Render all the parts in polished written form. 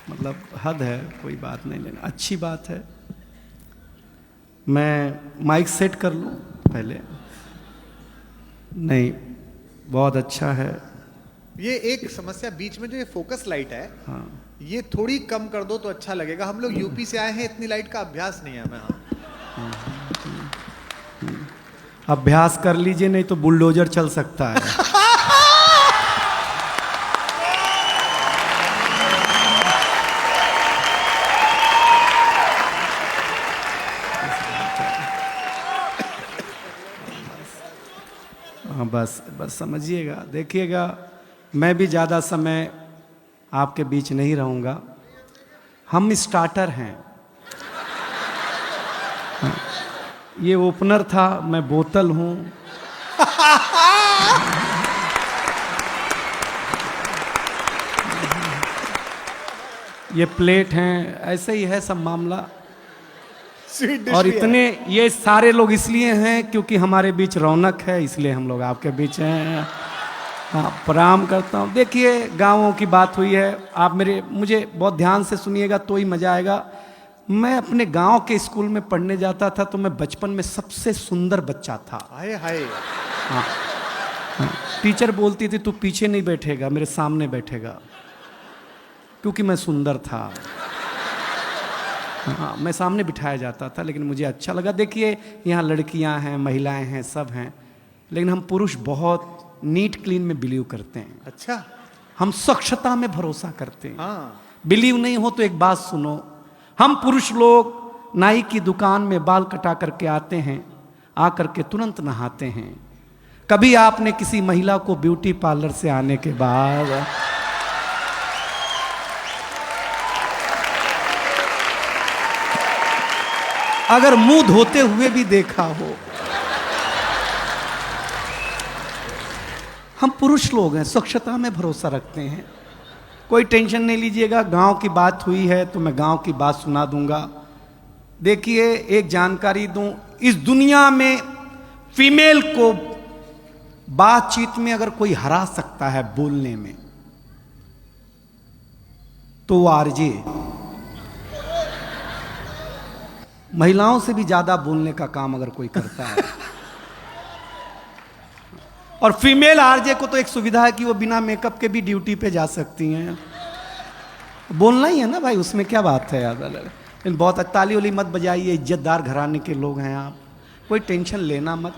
मतलब हद है, कोई बात नहीं लेना, अच्छी बात है। मैं माइक सेट कर लूँ पहले? नहीं, बहुत अच्छा है। ये एक समस्या बीच में जो ये फोकस लाइट है, हाँ, ये थोड़ी कम कर दो तो अच्छा लगेगा। हम लोग यूपी से आए हैं, इतनी लाइट का अभ्यास नहीं है हमें। अभ्यास कर लीजिए, नहीं तो बुलडोजर चल सकता है। हाँ, बस बस समझिएगा, देखिएगा, मैं भी ज़्यादा समय आपके बीच नहीं रहूँगा। हम स्टार्टर हैं। हाँ, ये ओपनर था, मैं बोतल हूँ। ये प्लेट हैं, ऐसे ही है सब मामला। स्वीट और डिश इतने ये सारे लोग इसलिए हैं क्योंकि हमारे बीच रौनक है, इसलिए हम लोग आपके बीच हैं। हाँ, प्रणाम करता हूँ। देखिए, गाँवों की बात हुई है, आप मुझे बहुत ध्यान से सुनिएगा तो ही मजा आएगा। मैं अपने गांव के स्कूल में पढ़ने जाता था, तो मैं बचपन में सबसे सुंदर बच्चा था। हाय हाय। हाँ, हाँ, टीचर बोलती थी तू पीछे नहीं बैठेगा, मेरे सामने बैठेगा, क्योंकि मैं सुंदर था। हाँ, मैं सामने बिठाया जाता था, लेकिन मुझे अच्छा लगा। देखिए, यहाँ लड़कियाँ हैं, महिलाएं हैं, सब हैं, लेकिन हम पुरुष बहुत नीट क्लीन में बिलीव करते हैं। अच्छा। हम स्वच्छता में भरोसा करते हैं। हाँ। बिलीव नहीं हो तो एक बात सुनो, हम पुरुष लोग नाई की दुकान में बाल कटा करके आते हैं, आकर के तुरंत नहाते हैं। कभी आपने किसी महिला को ब्यूटी पार्लर से आने के बाद अगर मुंह धोते हुए भी देखा हो? हम पुरुष लोग हैं, स्वच्छता में भरोसा रखते हैं। कोई टेंशन नहीं लीजिएगा, गांव की बात हुई है तो मैं गांव की बात सुना दूंगा। देखिए, एक जानकारी दूं, इस दुनिया में फीमेल को बातचीत में अगर कोई हरा सकता है बोलने में, तो वो आरजे। महिलाओं से भी ज्यादा बोलने का काम अगर कोई करता है। और फीमेल आरजे को तो एक सुविधा है कि वो बिना मेकअप के भी ड्यूटी पे जा सकती हैं। बोलना ही है ना भाई, उसमें क्या बात है यार। लेकिन बहुत ताली वाली मत बजाइए, इज्जतदार घराने के लोग हैं आप, कोई टेंशन लेना मत।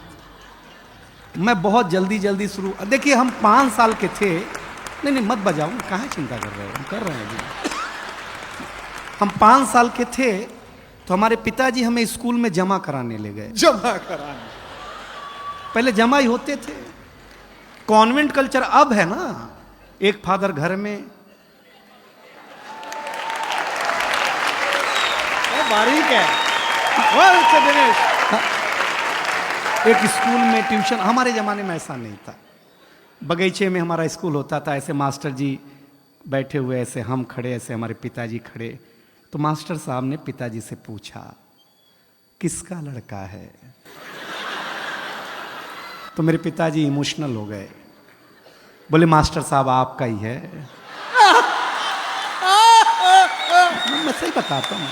मैं बहुत जल्दी जल्दी शुरू, देखिए हम 5 साल के थे। नहीं नहीं मत बजाओ, कहाँ चिंता कर रहे हो, हम कर रहे हैं जी। हम 5 साल के थे तो हमारे पिताजी हमें स्कूल में जमा कराने ले गए। जमा कराने? पहले जमा ही होते थे, कॉन्वेंट कल्चर अब है ना। एक फादर घर में, बारीक है। दिनेश, एक स्कूल में ट्यूशन। हमारे जमाने में ऐसा नहीं था। बगीचे में हमारा स्कूल होता था, ऐसे मास्टर जी बैठे हुए, ऐसे हम खड़े, ऐसे हमारे पिताजी खड़े। तो मास्टर साहब ने पिताजी से पूछा, किसका लड़का है? तो मेरे पिताजी इमोशनल हो गए, बोले मास्टर साहब आपका ही है। मैं सही बताता हूं।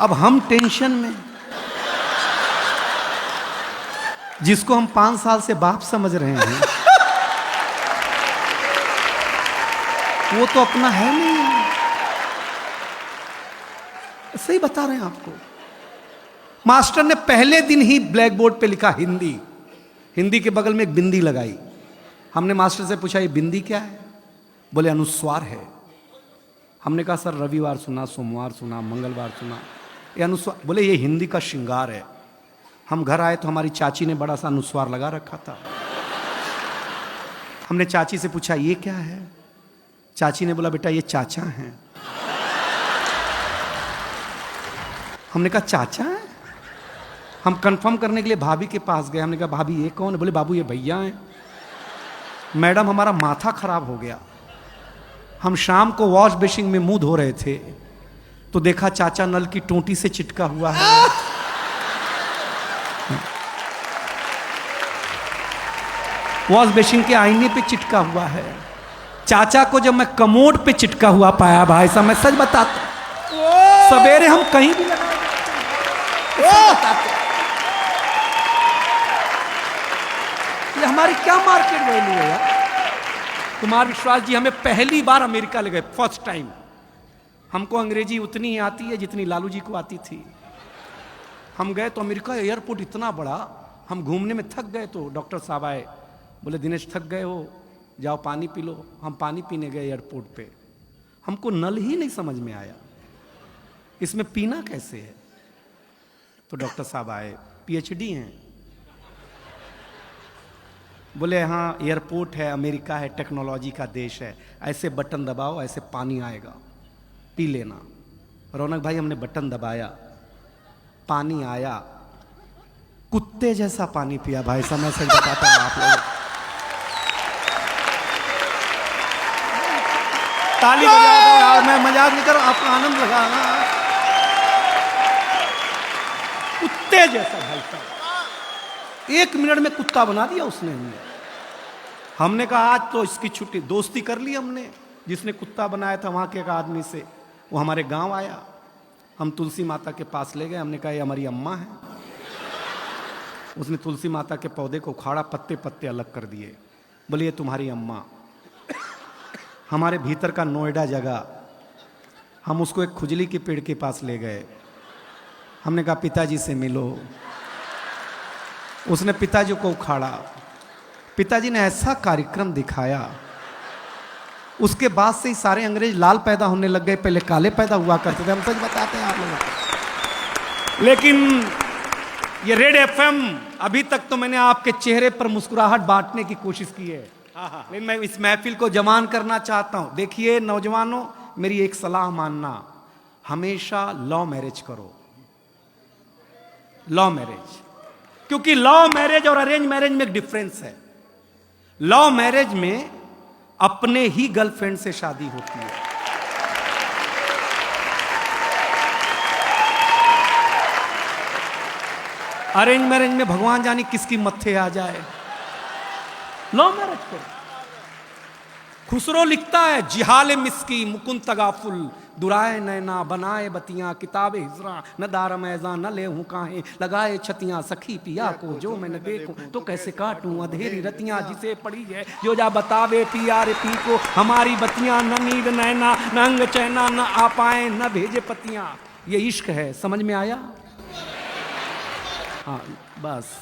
अब हम टेंशन में, जिसको हम 5 साल से बाप समझ रहे हैं, वो तो अपना है नहीं। सही बता रहे हैं आपको। मास्टर ने पहले दिन ही ब्लैक बोर्ड पे लिखा हिंदी, हिंदी के बगल में एक बिंदी लगाई। हमने मास्टर से पूछा ये बिंदी क्या है? बोले अनुस्वार है। हमने कहा सर रविवार सुना, सोमवार सुना, मंगलवार सुना, ये अनुस्वार? बोले ये हिंदी का श्रृंगार है। हम घर आए तो हमारी चाची ने बड़ा सा अनुस्वार लगा रखा था। हमने चाची से पूछा ये क्या है? चाची ने बोला बेटा ये चाचा हैं। हमने कहा चाचा है? हम कंफर्म करने के लिए भाभी के पास गए। हमने कहा भाभी ये कौन है? बोले बाबू ये भैया हैं। मैडम हमारा माथा खराब हो गया। हम शाम को वॉश बेसिन में मुंह धो रहे थे तो देखा चाचा नल की टोंटी से चिटका हुआ है। वॉश बेसिन के आईने पे चिटका हुआ है। चाचा को जब मैं कमोड पे चिटका हुआ पाया भाई साहब, मैं सच बताता, सवेरे हम कहीं भी लगा ये हमारी क्या मार्केट वैल्यू है यार। कुमार विश्वास जी हमें पहली बार अमेरिका ले गए, फर्स्ट टाइम। हमको अंग्रेजी उतनी ही आती है जितनी लालू जी को आती थी। हम गए तो अमेरिका एयरपोर्ट इतना बड़ा, हम घूमने में थक गए तो डॉक्टर साहब आए, बोले दिनेश थक गए हो, जाओ पानी पी लो। हम पानी पीने गए एयरपोर्ट पे, हमको नल ही नहीं समझ में आया, इसमें पीना कैसे है। तो डॉक्टर साहब आए, पीएचडी हैं, बोले हाँ एयरपोर्ट है, अमेरिका है, टेक्नोलॉजी का देश है, ऐसे बटन दबाओ ऐसे पानी आएगा, पी लेना। रौनक भाई हमने बटन दबाया, पानी आया, कुत्ते जैसा पानी पिया भाई साहब, मैं सच बताता हूं आप लोग। ताली बजा दो यार, मैं मजाक नहीं कर रहा, आपको आनंद लगा ना। कुत्ते जैसा भाई साहब, 1 मिनट में कुत्ता बना दिया उसने हमें। हमने कहा आज तो इसकी छुट्टी, दोस्ती कर ली हमने। जिसने कुत्ता बनाया था वहां के एक आदमी से, वो हमारे गांव आया, हम तुलसी माता के पास ले गए, हमने कहा ये हमारी अम्मा है। उसने तुलसी माता के पौधे को उखाड़ा, पत्ते पत्ते अलग कर दिए, बोले ये तुम्हारी अम्मा। हमारे भीतर का नोएडा जगह, हम उसको एक खुजली के पेड़ के पास ले गए, हमने कहा पिताजी से मिलो। उसने पिताजी को उखाड़ा, पिताजी ने ऐसा कार्यक्रम दिखाया, उसके बाद से ही सारे अंग्रेज लाल पैदा होने लग गए, पहले काले पैदा हुआ करते थे, हम सच बताते हैं आप लोगों। लेकिन ये रेड एफएम, अभी तक तो मैंने आपके चेहरे पर मुस्कुराहट बांटने की कोशिश की है, लेकिन मैं इस महफिल को जवान करना चाहता हूं। देखिए नौजवानों, मेरी एक सलाह मानना, हमेशा लव मैरिज करो, लव मैरिज, क्योंकि लव मैरिज और अरेंज मैरिज में एक डिफरेंस है। लव मैरिज में अपने ही गर्लफ्रेंड से शादी होती है, अरेंज मैरिज में भगवान जाने किसकी मत्थे आ जाए। लव मैरिज को खुसरो लिखता है, जिहाले मिस्की मुकुंद तगाफुल, दुराए नैना बनाए बतियां, किताबे हिजरा न दारम ऐजा न ले हूं काहे, लगाए छतियां सखी पिया को, जो मैं न देखूं तो कैसे काटूं अधेरी रतियां, जिसे पड़ी है जो जा बतावे पिया रे पी को, हमारी बतियां न नींद नैना न अंग चैना, न आ पाए न भेजे पतियां। ये इश्क है, समझ में आया? हाँ बस,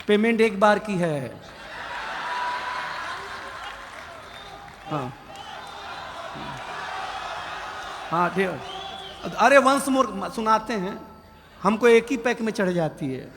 पेमेंट एक बार की है। हाँ हाँ ठीक। अरे वंस मोर सुनाते हैं, हमको एक ही पैक में चढ़ जाती है।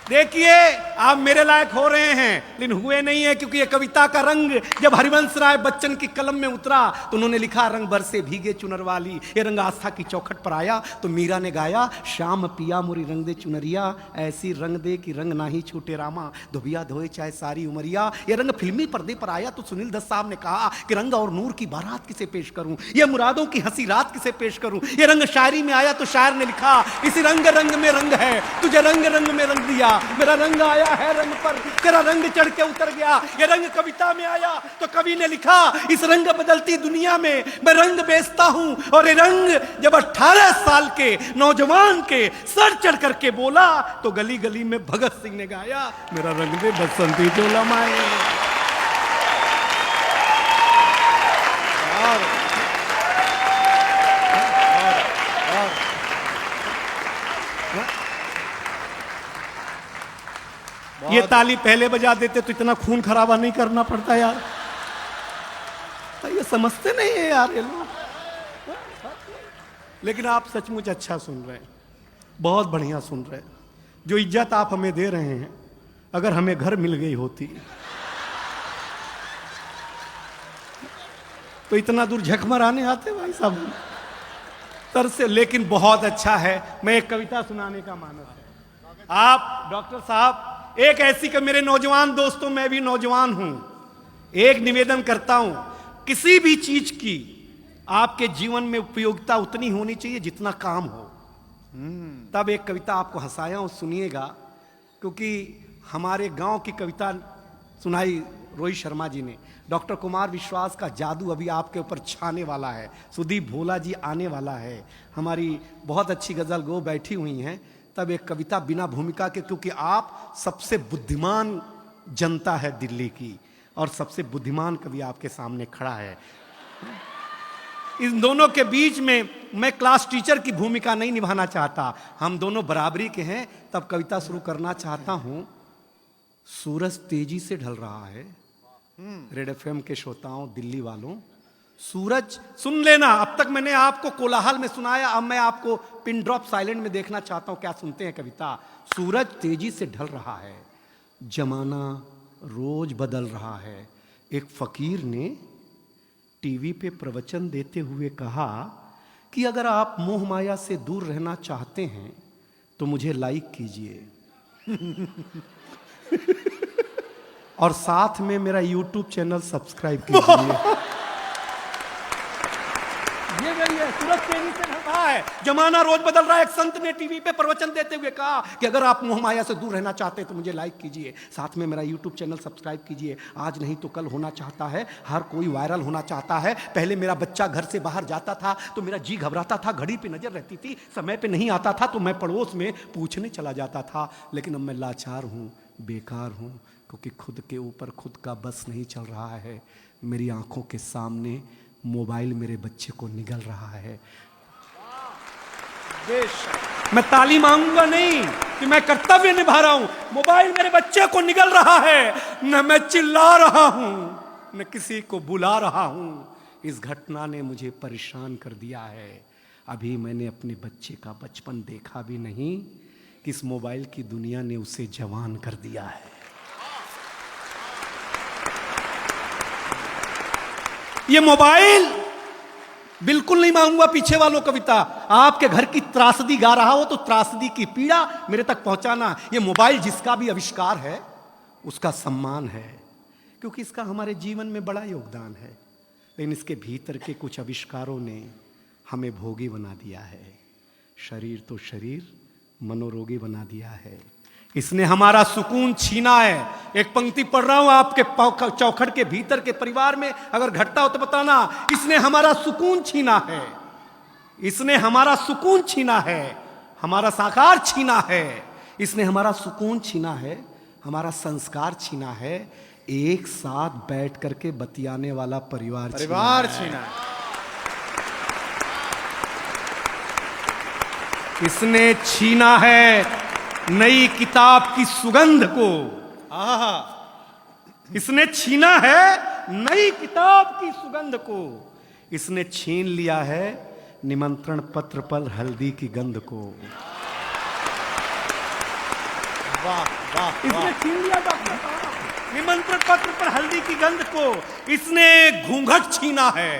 देखिए आप मेरे लायक हो रहे हैं, लेकिन हुए नहीं है, क्योंकि ये कविता का रंग जब हरिवंश राय बच्चन की कलम में उतरा तो उन्होंने लिखा रंग बरसे भीगे चुनर वाली, ये रंग आस्था की चौखट पर आया तो मीरा ने गाया, श्याम पिया मोरी रंग दे चुनरिया, ऐसी रंग दे कि रंग ना ही छूटे रामा, धोबिया धोए चाहे सारी उमरिया। ये रंग फिल्मी पर्दे पर आया तो सुनील दत्त साहब ने कहा कि रंग और नूर की बारात किसे पेश करूं, ये मुरादों की हंसी रात किसे पेश करूं। ये रंग शायरी में आया तो शायर ने लिखा, इसी रंग रंग में रंग है, तुझे रंग रंग में रंग दिया, मेरा रंग आया है रंग पर, तेरा रंग चढ़ के उतर गया। ये रंग कविता में आया तो कवि ने लिखा, इस रंग बदलती दुनिया में मैं रंग बेचता हूं। और ये रंग जब 18 साल के नौजवान के सर चढ़ करके बोला तो गली गली में भगत सिंह ने गाया, मेरा रंग दे बसंती चोला माए। ये ताली पहले बजा देते तो इतना खून खराबा नहीं करना पड़ता यार। तो ये समझते नहीं है यार ये लोग, लेकिन आप सचमुच अच्छा सुन रहे हैं, बहुत बढ़िया सुन रहे हैं। जो इज्जत आप हमें दे रहे हैं, अगर हमें घर मिल गई होती तो इतना दूर झक मराने आते भाई साहब तर से। लेकिन बहुत अच्छा है, मैं एक कविता सुनाने का मानस है। आप डॉक्टर साहब, एक ऐसी कि मेरे नौजवान दोस्तों, मैं भी नौजवान हूं, एक निवेदन करता हूं, किसी भी चीज की आपके जीवन में उपयोगिता उतनी होनी चाहिए जितना काम हो। तब एक कविता आपको हंसाया हूं, सुनिएगा, क्योंकि हमारे गांव की कविता सुनाई रोहित शर्मा जी ने। डॉक्टर कुमार विश्वास का जादू अभी आपके ऊपर छाने वाला है। सुदीप भोला जी आने वाला है। हमारी बहुत अच्छी गजल गो बैठी हुई हैं। तब एक कविता बिना भूमिका के, क्योंकि आप सबसे बुद्धिमान जनता है दिल्ली की और सबसे बुद्धिमान कवि आपके सामने खड़ा है। इन दोनों के बीच में मैं क्लास टीचर की भूमिका नहीं निभाना चाहता, हम दोनों बराबरी के हैं। तब कविता शुरू करना चाहता हूं। सूरज तेजी से ढल रहा है। रेड एफएम के श्रोताओं, दिल्ली वालों, सूरज सुन लेना। अब तक मैंने आपको कोलाहल में सुनाया, अब मैं आपको पिन ड्रॉप साइलेंट में देखना चाहता हूं। क्या सुनते हैं कविता? सूरज तेजी से ढल रहा है, जमाना रोज बदल रहा है। एक फकीर ने टीवी पे प्रवचन देते हुए कहा कि अगर आप मोह माया से दूर रहना चाहते हैं तो मुझे लाइक कीजिए और साथ में मेरा YouTube चैनल सब्सक्राइब कीजिए। ये वही है, सूरज तेजी से ढल रहा है, जमाना रोज बदल रहा है। एक संत ने टीवी पे प्रवचन देते हुए कहा कि अगर आप मोह माया से दूर रहना चाहते हैं तो मुझे लाइक कीजिए, साथ में मेरा YouTube चैनल सब्सक्राइब कीजिए। आज नहीं तो कल होना चाहता है, हर कोई वायरल होना चाहता है। पहले मेरा बच्चा घर से बाहर जाता था तो मेरा जी घबराता था, घड़ी पे नजर रहती थी, समय पे नहीं आता था तो मैं पड़ोस में पूछने चला जाता था। लेकिन अब मैं लाचार हूँ, बेकार हूँ, क्योंकि खुद के ऊपर खुद का बस नहीं चल रहा है। मेरी आंखों के सामने मोबाइल मेरे बच्चे को निगल रहा है। मैं ताली मांगूंगा नहीं कि मैं कर्तव्य निभा रहा हूं, मोबाइल मेरे बच्चे को निगल रहा है। न मैं चिल्ला रहा हूं, न किसी को बुला रहा हूं। इस घटना ने मुझे परेशान कर दिया है। अभी मैंने अपने बच्चे का बचपन देखा भी नहीं कि इस मोबाइल की दुनिया ने उसे जवान कर दिया है। ये मोबाइल बिल्कुल नहीं मांगूंगा पीछे वालों कविता। आपके घर की त्रासदी गा रहा हो तो त्रासदी की पीड़ा मेरे तक पहुंचाना। ये मोबाइल जिसका भी आविष्कार है उसका सम्मान है, क्योंकि इसका हमारे जीवन में बड़ा योगदान है। लेकिन इसके भीतर के कुछ आविष्कारों ने हमें भोगी बना दिया है। शरीर तो शरीर, मनोरोगी बना दिया है। इसने हमारा सुकून छीना है। एक पंक्ति पढ़ रहा हूं आपके चौखट के भीतर के परिवार में अगर घटता हो तो बताना। इसने हमारा सुकून छीना है, इसने हमारा सुकून छीना है, हमारा साकार छीना है। इसने हमारा सुकून छीना है, हमारा संस्कार छीना है। एक साथ बैठ करके बतियाने वाला परिवार छीना है। इसने छीना है नई किताब की सुगंध को। इसने छीना है नई किताब की सुगंध को। इसने छीन लिया है निमंत्रण पत्र पर हल्दी की गंध को। वाह वाह, इसने छीन लिया डॉक्टर साहब निमंत्रण पत्र पर हल्दी की गंध को। इसने घूंघट छीना है,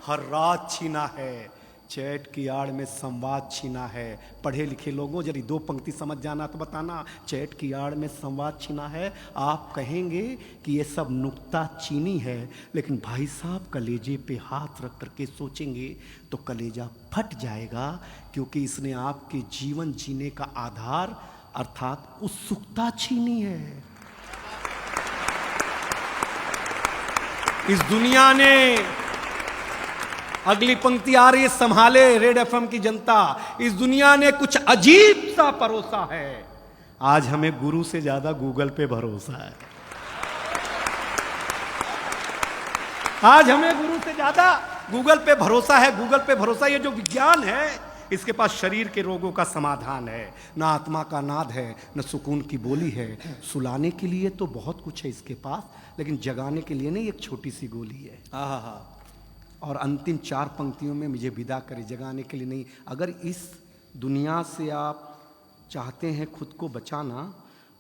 हर रात छीना है, चैट की आड़ में संवाद छीना है। पढ़े लिखे लोगों यदि दो पंक्ति समझ जाना तो बताना। चैट की आड़ में संवाद छीना है। आप कहेंगे कि ये सब नुक्ता चीनी है, लेकिन भाई साहब कलेजे पे हाथ रख करके सोचेंगे तो कलेजा फट जाएगा, क्योंकि इसने आपके जीवन जीने का आधार अर्थात उत्सुकता छीनी है। इस दुनिया ने, अगली पंक्ति आ रही है, संभाले रेड एफएम की जनता, इस दुनिया ने कुछ अजीब सा परोसा है। आज हमें गुरु से ज्यादा गूगल पे भरोसा है। आज हमें गुरु से ज्यादा गूगल पे भरोसा है। गूगल पे भरोसा, ये जो विज्ञान है इसके पास शरीर के रोगों का समाधान है, ना आत्मा का नाद है, न सुकून की बोली है। सुलाने के लिए तो बहुत कुछ है इसके पास, लेकिन जगाने के लिए नहीं, एक छोटी सी गोली है। और अंतिम 4 पंक्तियों में मुझे विदा करे, जगाने के लिए नहीं। अगर इस दुनिया से आप चाहते हैं खुद को बचाना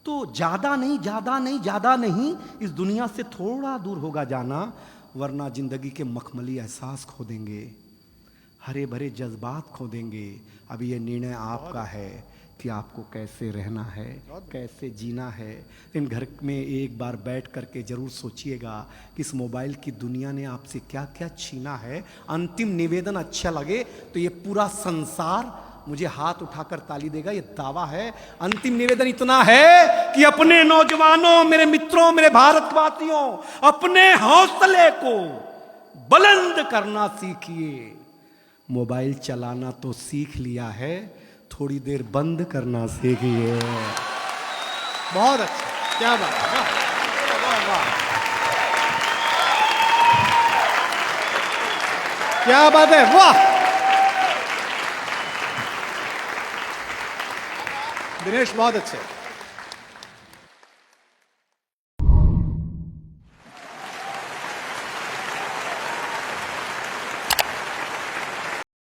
तो ज़्यादा नहीं, इस दुनिया से थोड़ा दूर होगा जाना, वरना जिंदगी के मखमली एहसास खो देंगे, हरे भरे जज्बात खो देंगे। अब ये निर्णय आपका है कि आपको कैसे रहना है, कैसे जीना है। इन घर में एक बार बैठ करके जरूर सोचिएगा कि इस मोबाइल की दुनिया ने आपसे क्या क्या छीना है। अंतिम निवेदन अच्छा लगे तो ये पूरा संसार मुझे हाथ उठाकर ताली देगा, ये दावा है। अंतिम निवेदन इतना है कि अपने नौजवानों, मेरे मित्रों, मेरे भारतवासियों, अपने हौसले को बुलंद करना सीखिए। मोबाइल चलाना तो सीख लिया है, थोड़ी देर बंद करना सीखिए। बहुत अच्छा, क्या बात है, वाह, वाह, वाह। क्या बात है, वाह। दिनेश बहुत अच्छे।